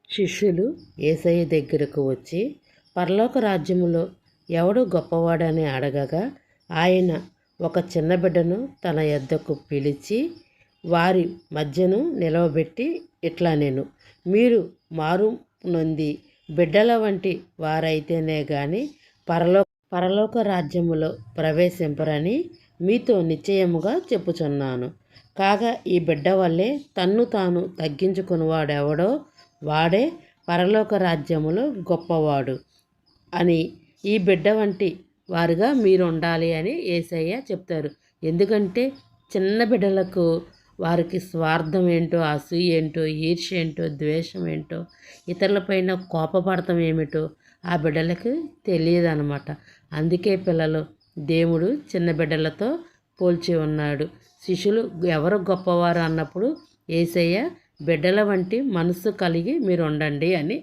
శిష్యులు యేసయ్య దగ్గరకు వచ్చి పరలోక రాజ్యములో ఎవడు గొప్పవాడని అడగగా ఆయన ఒక చిన్న బిడ్డను తన యొద్దకు పిలిచి వారి మధ్యను నిలవబెట్టి ఇట్లా నేను మీరు మారు నొంది బిడ్డల వంటి వారైతేనే గాని పరలోక రాజ్యములో ప్రవేశింపరని మీతో నిశ్చయముగా చెప్పుచున్నాను. కాగా ఈ బిడ్డ వల్లే తన్ను తాను తగ్గించుకునివాడెవడో వాడే పరలోక రాజ్యములో గొప్పవాడు అని ఈ బిడ్డ వంటి వారుగా మీరు ఉండాలి అని యేసయ్య చెప్తారు. ఎందుకంటే చిన్న బిడ్డలకు వారికి స్వార్థం ఏంటో, అసూయ ఏంటో, ఈర్ష్య ఏంటో, ద్వేషం ఏంటో, ఇతరులపైన కోపపడటం ఏమిటో ఆ బిడ్డలకు తెలియదు అన్నమాట. అందుకే పిల్లలు దేవుడు చిన్న బిడ్డలతో పోల్చి ఉన్నాడు. శిష్యులు ఎవరు గొప్పవారు అన్నప్పుడు యేసయ్య బిడ్డల వంటి మనసు కలిగి మీరు ఉండండి అని